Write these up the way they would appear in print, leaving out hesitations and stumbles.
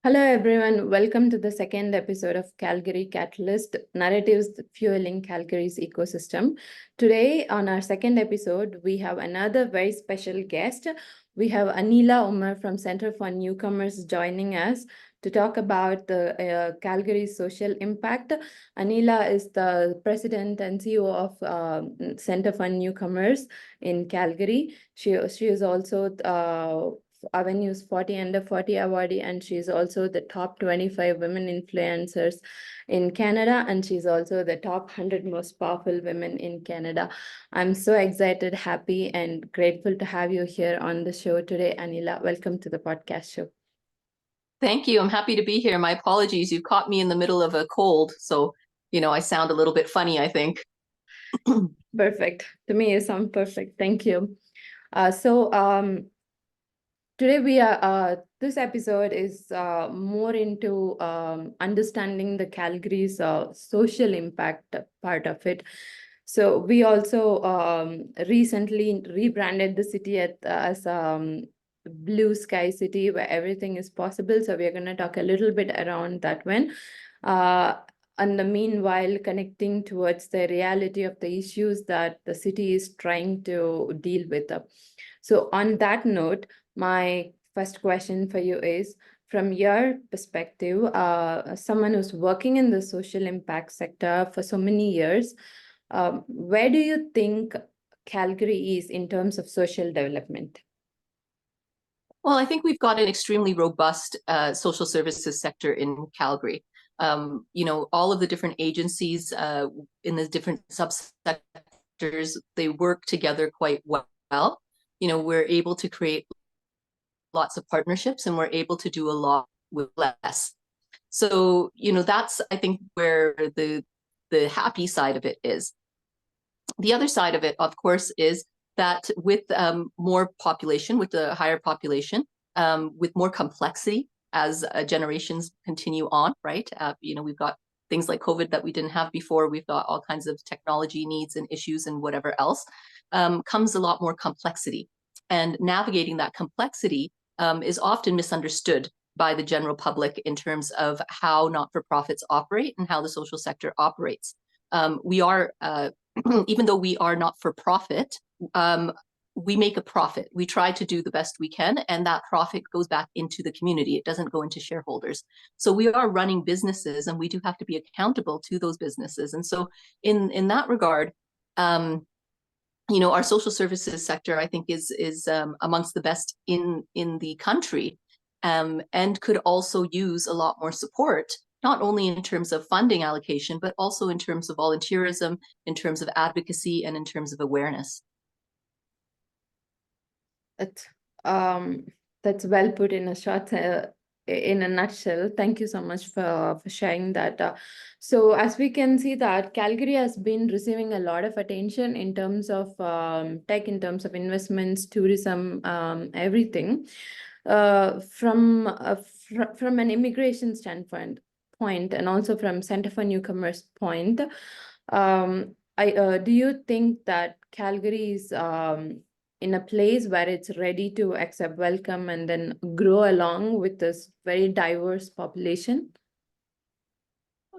Hello, everyone. Welcome to the second episode of Calgary Catalyst Narratives Fueling Calgary's Ecosystem. Today, on our second episode, we have another very special guest. We have Anila Umar from Center for Newcomers joining us to talk about the Calgary's social impact. Anila is the president and CEO of Center for Newcomers in Calgary. She is also Avenue's 40 Under 40 awardee, and she's also the top 25 women influencers in Canada, and she's also the top 100 most powerful women in Canada. I'm so excited, happy, and grateful to have you here on the show today, Anila. Welcome to the podcast show. Thank you. I'm happy to be here. My apologies. You caught me in the middle of a cold, so I sound a little bit funny, I think. Perfect. To me, you sound perfect. Thank you. Today this episode is more into understanding the Calgary's social impact part of it. So we also recently rebranded the city as Blue Sky City, where everything is possible. So we are going to talk a little bit around that one. And the meanwhile, connecting towards the reality of the issues that the city is trying to deal with. So on that note, my first question for you is, from your perspective, someone who's working in the social impact sector for so many years, where do you think Calgary is in terms of social development? Well, I think we've got an extremely robust social services sector in Calgary. All of the different agencies in the different subsectors, they work together quite well. We're able to create lots of partnerships, and we're able to do a lot with less. So, that's, I think, where the happy side of it is. The other side of it, of course, is that with more population, with the higher population, with more complexity as generations continue on, right? We've got things like COVID that we didn't have before. We've got all kinds of technology needs and issues and whatever else. Comes a lot more complexity. And navigating that complexity is often misunderstood by the general public in terms of how not-for-profits operate and how the social sector operates. We are, even though we are not-for-profit, we make a profit. We try to do the best we can, and that profit goes back into the community. It doesn't go into shareholders. So we are running businesses, and we do have to be accountable to those businesses. And so in that regard, our social services sector, I think, is amongst the best in the country, and could also use a lot more support, not only in terms of funding allocation, but also in terms of volunteerism, in terms of advocacy, and in terms of awareness. That's well put in a nutshell. Thank you so much for sharing that. So as we can see that Calgary has been receiving a lot of attention in terms of tech, in terms of investments, tourism, everything. From an immigration standpoint, and also from Center for Newcomers point, do you think that Calgary is in a place where it's ready to accept, welcome, and then grow along with this very diverse population?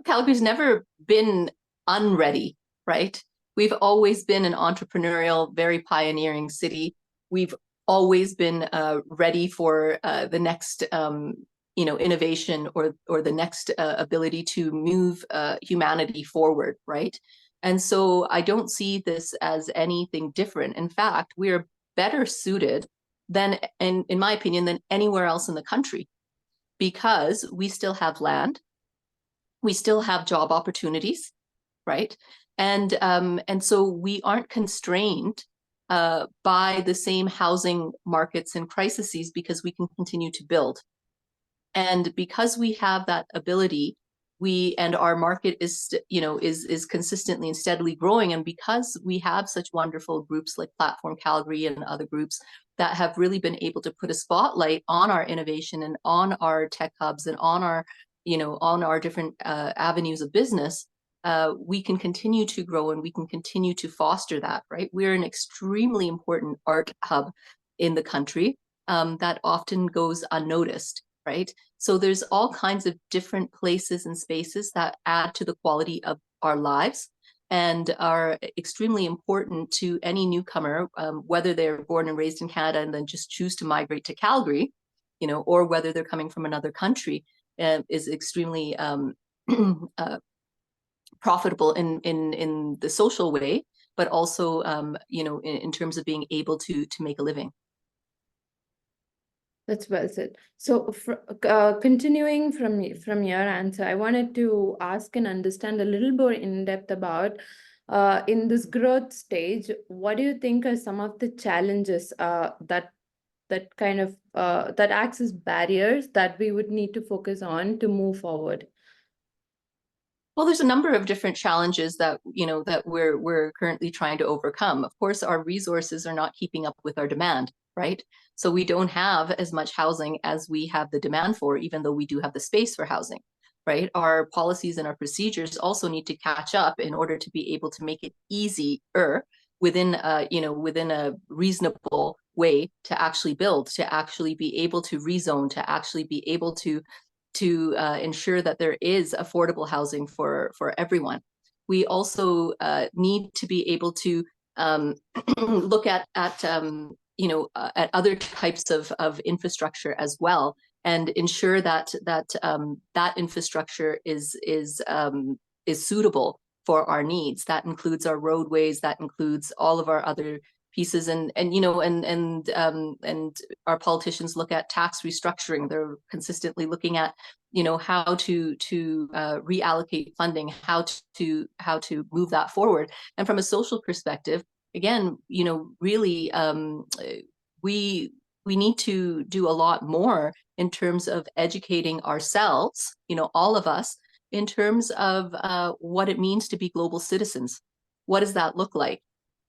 Calgary's never been unready, right? We've always been an entrepreneurial, very pioneering city. We've always been ready for the next, innovation or the next ability to move humanity forward, right? And so I don't see this as anything different. In fact, we are better suited than, in my opinion, than anywhere else in the country, because we still have land, we still have job opportunities, right? And so we aren't constrained by the same housing markets and crises, because we can continue to build. And because we have that ability, and our market is consistently and steadily growing, and because we have such wonderful groups like Platform Calgary and other groups that have really been able to put a spotlight on our innovation and on our tech hubs and on our different avenues of business, we can continue to grow, and we can continue to foster that, right? We're an extremely important art hub in the country that often goes unnoticed. right? So there's all kinds of different places and spaces that add to the quality of our lives and are extremely important to any newcomer, whether they're born and raised in Canada and then just choose to migrate to Calgary, or whether they're coming from another country, is extremely profitable in the social way, but also in terms of being able to make a living. That's well said. So, continuing from your answer, I wanted to ask and understand a little more in depth about in this growth stage, what do you think are some of the challenges that kind of that acts as barriers that we would need to focus on to move forward? Well, there's a number of different challenges that we're currently trying to overcome. Of course, our resources are not keeping up with our demand, right? So we don't have as much housing as we have the demand for, even though we do have the space for housing, right? Our policies and our procedures also need to catch up in order to be able to make it easier within a reasonable way to actually build, to actually be able to rezone, to actually be able to ensure that there is affordable housing for everyone. We also need to be able to look at other types of infrastructure as well, and ensure that that infrastructure is suitable for our needs. That includes our roadways. That includes all of our other pieces, and our politicians look at tax restructuring. They're consistently looking at how to reallocate funding, how to move that forward. And from a social perspective, again, really, we need to do a lot more in terms of educating ourselves, all of us, in terms of what it means to be global citizens. What does that look like?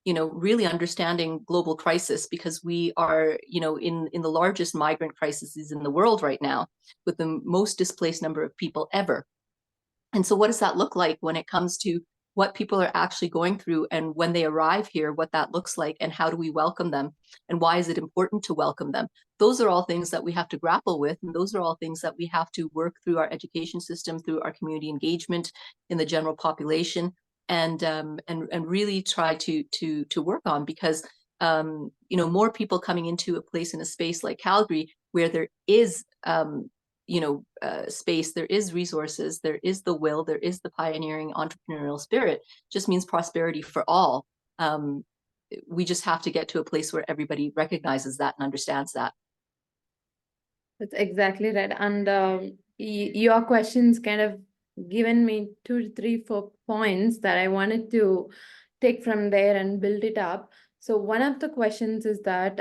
Really understanding global crisis, because we are, in the largest migrant crises in the world right now, with the most displaced number of people ever. And so what does that look like when it comes to what people are actually going through, and when they arrive here, what that looks like, and how do we welcome them, and why is it important to welcome them? Those are all things that we have to grapple with, and those are all things that we have to work through our education system, through our community engagement in the general population, and really try to work on, because more people coming into a place in a space like Calgary, where there is space, there is resources, there is the will, there is the pioneering entrepreneurial spirit, just means prosperity for all. We just have to get to a place where everybody recognizes that and understands that. That's exactly right. And your questions kind of given me 2, 3, 4 points that I wanted to take from there and build it up. So one of the questions is that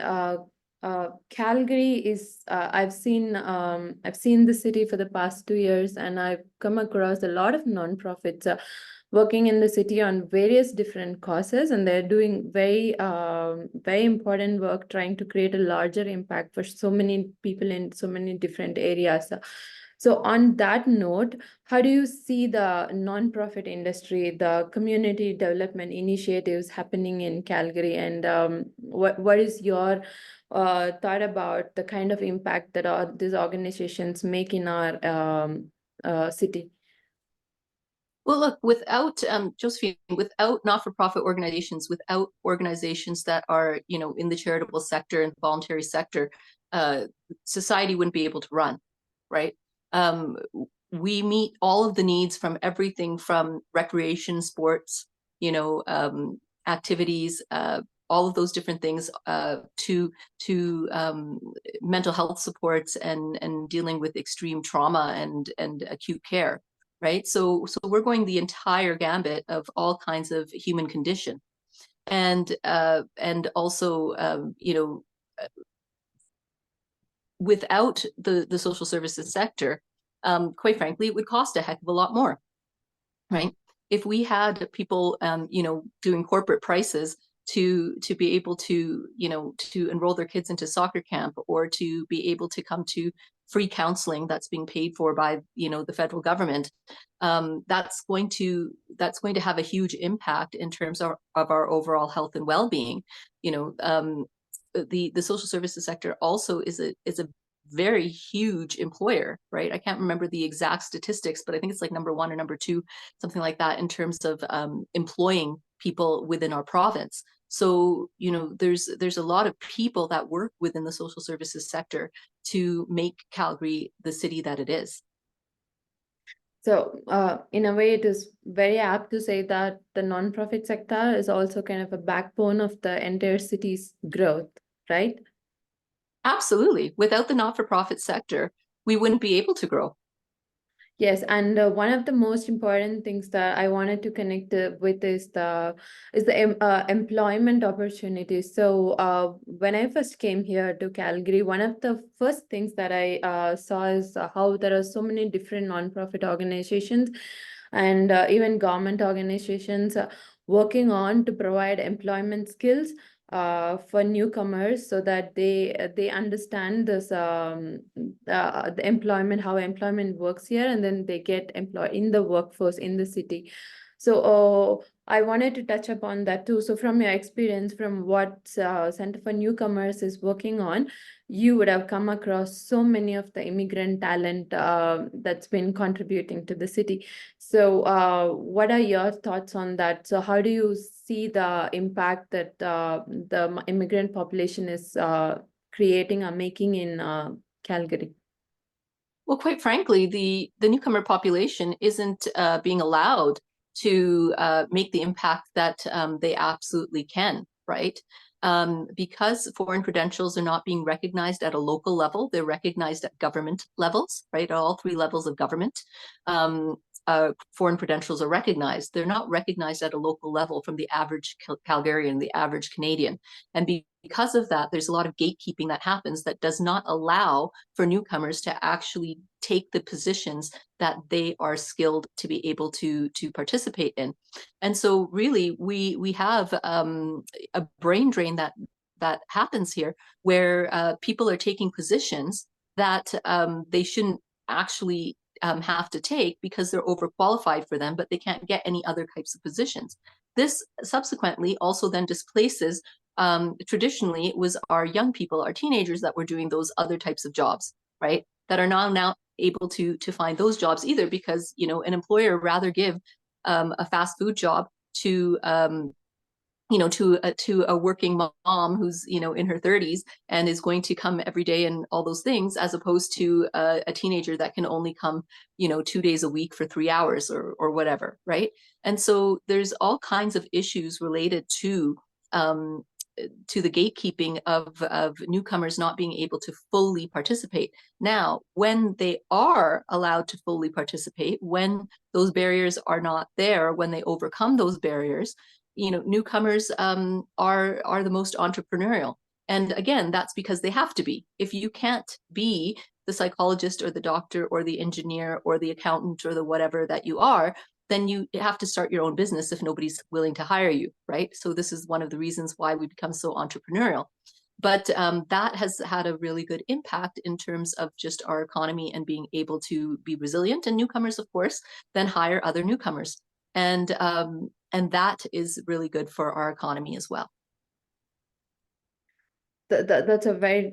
Calgary is I've seen the city for the past 2 years, and I've come across a lot of nonprofits working in the city on various different causes, and they're doing very important work trying to create a larger impact for so many people in so many different areas. So on that note, how do you see the nonprofit industry, the community development initiatives happening in Calgary, and what is your thought about the kind of impact that these organizations make in our city? Well, look, without Josephine, without not-for-profit organizations, without organizations that are, in the charitable sector and voluntary sector, society wouldn't be able to run, right? We meet all of the needs from everything from recreation, sports, activities, all of those different things, to mental health supports and dealing with extreme trauma and acute care. Right, so we're going the entire gambit of all kinds of human condition, and also without the social services sector, quite frankly, it would cost a heck of a lot more, right? If we had people doing corporate prices to be able to to enroll their kids into soccer camp, or to be able to come to free counseling that's being paid for by the federal government, that's going to have a huge impact in terms of our overall health and well-being. The social services sector also is a very huge employer, right? I can't remember the exact statistics, but I think it's like number one or number two, something like that, in terms of employing people within our province. So, you know, there's a lot of people that work within the social services sector to make Calgary the city that it is. So, in a way, it is very apt to say that the nonprofit sector is also kind of a backbone of the entire city's growth, right? Absolutely. Without the not-for-profit sector, we wouldn't be able to grow. Yes, and one of the most important things that I wanted to connect with is the employment opportunities. So when I first came here to Calgary, one of the first things that I saw is how there are so many different nonprofit organizations and even government organizations working on to provide employment skills for newcomers so that they understand this the employment, how employment works here, and then they get employed in the workforce in the city. So I wanted to touch upon that too. So from your experience, from what Center for Newcomers is working on, you would have come across so many of the immigrant talent that's been contributing to the city. So what are your thoughts on that? So how do you see the impact that the immigrant population is creating or making in Calgary? Well, quite frankly, the newcomer population isn't being allowed to make the impact that they absolutely can, right? Because foreign credentials are not being recognized at a local level, they're recognized at government levels, right? At all three levels of government. Foreign credentials are recognized. They're not recognized at a local level from the average Calgarian, the average Canadian. And because of that, there's a lot of gatekeeping that happens that does not allow for newcomers to actually take the positions that they are skilled to be able to participate in. And so really we have a brain drain that happens here, where people are taking positions that they shouldn't actually have to take because they're overqualified for them, but they can't get any other types of positions. This subsequently also then displaces, traditionally it was our young people, our teenagers that were doing those other types of jobs, right? That are now able to find those jobs, either because, you know, an employer rather give a fast food job to you know, to a working mom who's, you know, in her 30s and is going to come every day and all those things, as opposed to a teenager that can only come, you know, 2 days a week for 3 hours or whatever, right? And so there's all kinds of issues related to the gatekeeping of newcomers not being able to fully participate. Now, when they are allowed to fully participate, when those barriers are not there, when they overcome those barriers, you know, newcomers are the most entrepreneurial. And again, that's because they have to be. If you can't be the psychologist or the doctor or the engineer or the accountant or the whatever that you are, then you have to start your own business if nobody's willing to hire you, right? So this is one of the reasons why we become so entrepreneurial. But that has had a really good impact in terms of just our economy and being able to be resilient. And newcomers, of course, then hire other newcomers. And that is really good for our economy as well. That's a very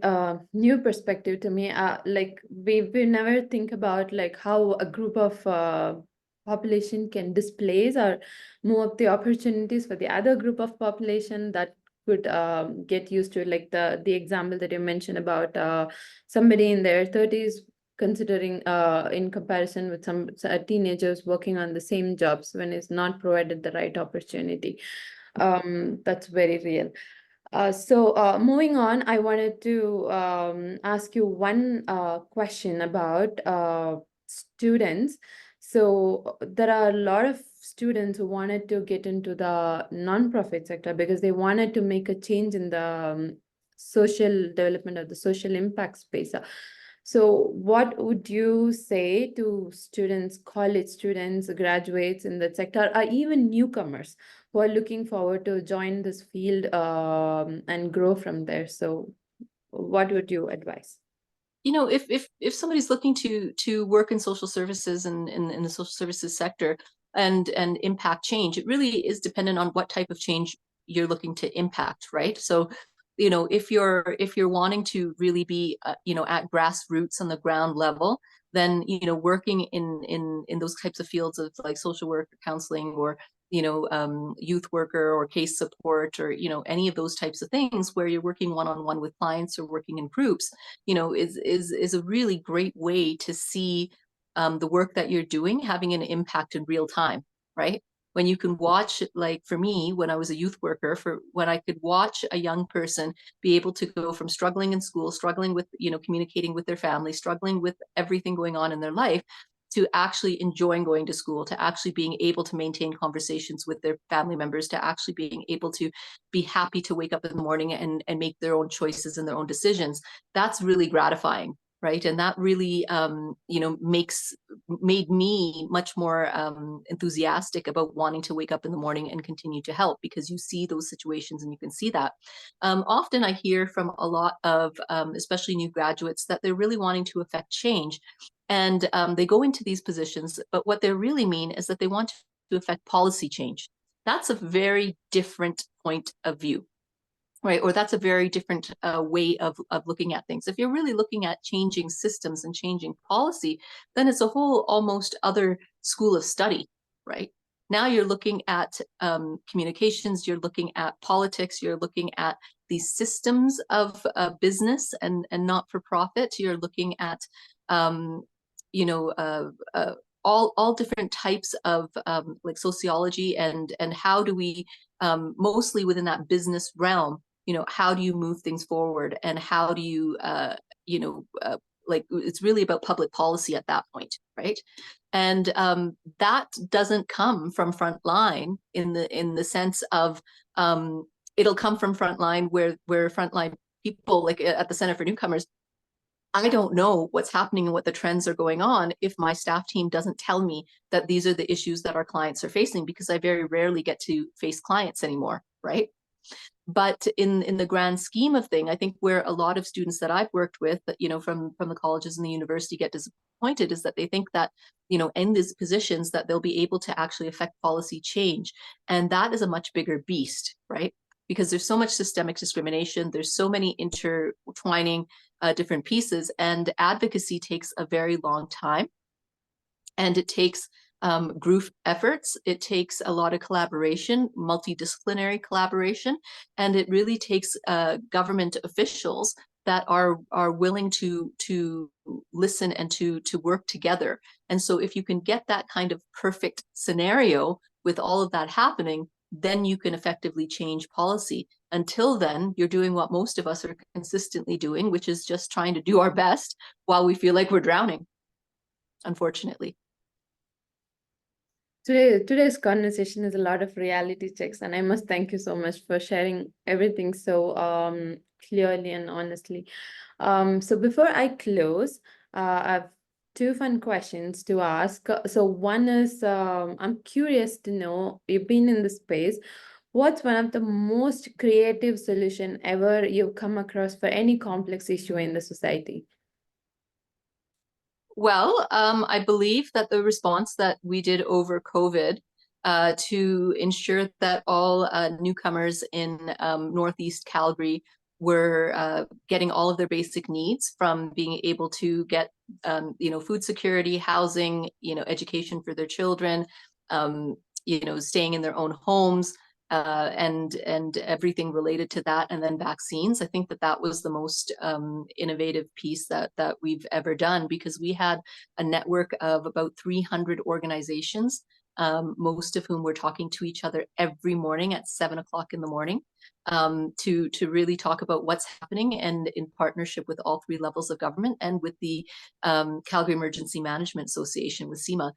new perspective to me. Like we never think about like how a group of population can displace or move up the opportunities for the other group of population that could get used to it. Like the example that you mentioned about somebody in their 30s considering in comparison with some teenagers working on the same jobs when it's not provided the right opportunity. That's very real. So moving on, I wanted to ask you one question about students. So there are a lot of students who wanted to get into the nonprofit sector because they wanted to make a change in the social development of the social impact space. So what would you say to students, college students, graduates in that sector, or even newcomers who are looking forward to join this field and grow from there? So what would you advise? You know, if somebody's looking to work in social services and in the social services sector and impact change, it really is dependent on what type of change you're looking to impact, right? So if you're wanting to really be at grassroots on the ground level, then working in those types of fields of like social work, counseling, or youth worker or case support, or any of those types of things where you're working one-on-one with clients or working in groups, is a really great way to see the work that you're doing having an impact in real time, right? When you can watch, like for me, when I was a youth worker, when I could watch a young person be able to go from struggling in school, struggling with, communicating with their family, struggling with everything going on in their life, to actually enjoying going to school, to actually being able to maintain conversations with their family members, to actually being able to be happy to wake up in the morning and make their own choices and their own decisions. That's really gratifying, right? And that really, made me much more enthusiastic about wanting to wake up in the morning and continue to help, because you see those situations and you can see that. Often I hear from a lot of, especially new graduates, that they're really wanting to affect change. And they go into these positions, but what they really mean is that they want to affect policy change. That's a very different point of view, right? Or that's a very different way of looking at things. If you're really looking at changing systems and changing policy, then it's a whole almost other school of study, right? Now you're looking at communications, you're looking at politics, you're looking at these systems of business and not for profit. You're looking at all different types of like sociology and how do we mostly within that business realm, how do you move things forward, and how do you like it's really about public policy at that point, right? And that doesn't come from frontline in the sense of it'll come from frontline where frontline people, like at the Center for Newcomers, I don't know what's happening and what the trends are going on if my staff team doesn't tell me that these are the issues that our clients are facing, because I very rarely get to face clients anymore, right? But in the grand scheme of thing, I think where a lot of students that I've worked with, from the colleges and the university get disappointed is that they think that, in these positions that they'll be able to actually affect policy change. And that is a much bigger beast, right? Because there's so much systemic discrimination, there's so many intertwining different pieces, and advocacy takes a very long time. And it takes group efforts, it takes a lot of collaboration, multidisciplinary collaboration, and it really takes government officials that are willing to listen and to work together. And so if you can get that kind of perfect scenario with all of that happening, then you can effectively change policy. Until then, you're doing what most of us are consistently doing, which is just trying to do our best while we feel like we're drowning, unfortunately. Today's conversation is a lot of reality checks, and I must thank you so much for sharing everything so clearly and honestly. So before I close, I have two fun questions to ask. So one is, I'm curious to know, you've been in the space, what's one of the most creative solution ever you've come across for any complex issue in the society? Well, I believe that the response that we did over COVID to ensure that all newcomers in Northeast Calgary were getting all of their basic needs, from being able to get, food security, housing, education for their children, staying in their own homes, and everything related to that, and then vaccines. I think that was the most innovative piece that we've ever done, because we had a network of about 300 organizations, most of whom were talking to each other every morning at 7 o'clock in the morning, to really talk about what's happening, and in partnership with all three levels of government and with the Calgary Emergency Management Association, with CEMA,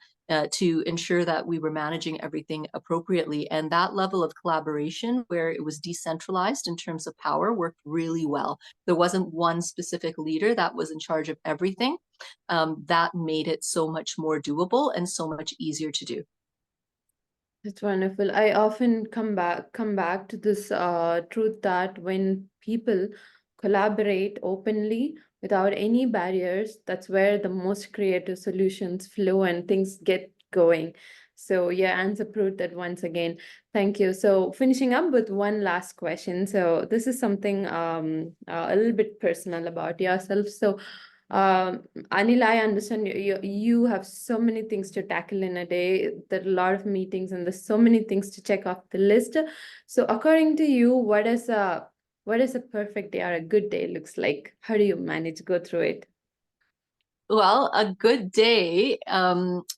to ensure that we were managing everything appropriately. And that level of collaboration, where it was decentralized in terms of power, worked really well. There wasn't one specific leader that was in charge of everything. That made it so much more doable and so much easier to do. That's wonderful. I often come back to this truth that when people collaborate openly without any barriers, that's where the most creative solutions flow and things get going. So your answer proved that once again. Thank you. So finishing up with one last question. So this is something a little bit personal about yourself. So Anila, I understand you have so many things to tackle in a day. There are a lot of meetings and there's so many things to check off the list. So according to you, what is a perfect day or a good day looks like? How do you manage go through it? Well, a good day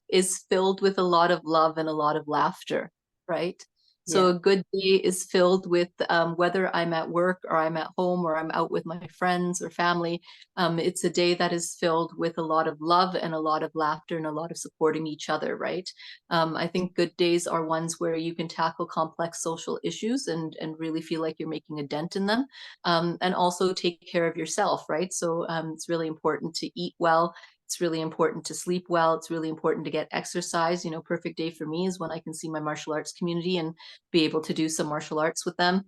is filled with a lot of love and a lot of laughter, right? So Yeah. a good day is filled with whether I'm at work or I'm at home or I'm out with my friends or family. It's a day that is filled with a lot of love and a lot of laughter and a lot of supporting each other, right? I think good days are ones where you can tackle complex social issues and really feel like you're making a dent in them, and also take care of yourself, right? So it's really important to eat well. It's really important to sleep well. It's really important to get exercise. You know, perfect day for me is when I can see my martial arts community and be able to do some martial arts with them,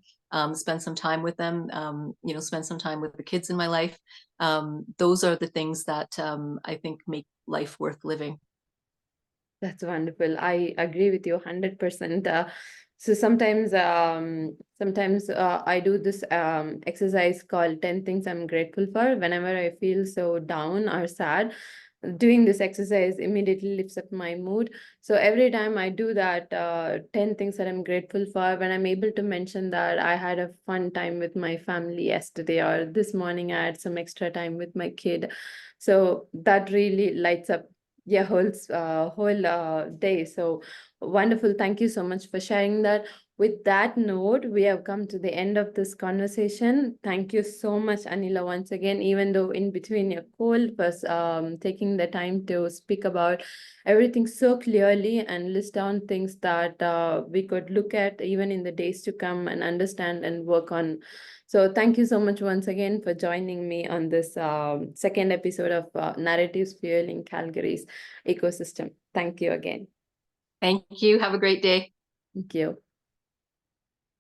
spend some time with them, you know, spend some time with the kids in my life. Those are the things that I think make life worth living. That's wonderful. I agree with you 100%. So sometimes I do this exercise called 10 things I'm grateful for whenever I feel so down or sad. Doing this exercise immediately lifts up my mood. So every time I do that, 10 things that I'm grateful for, when I'm able to mention that I had a fun time with my family yesterday, or this morning I had some extra time with my kid. So that really lights up whole day. So wonderful. Thank you so much for sharing that. With that note, we have come to the end of this conversation. Thank you so much, Anila, once again, even though in between your call was taking the time to speak about everything so clearly and list down things that we could look at even in the days to come and understand and work on. So thank you so much once again for joining me on this second episode of Narratives Fueling Calgary's Ecosystem. Thank you again. Thank you. Have a great day. Thank you.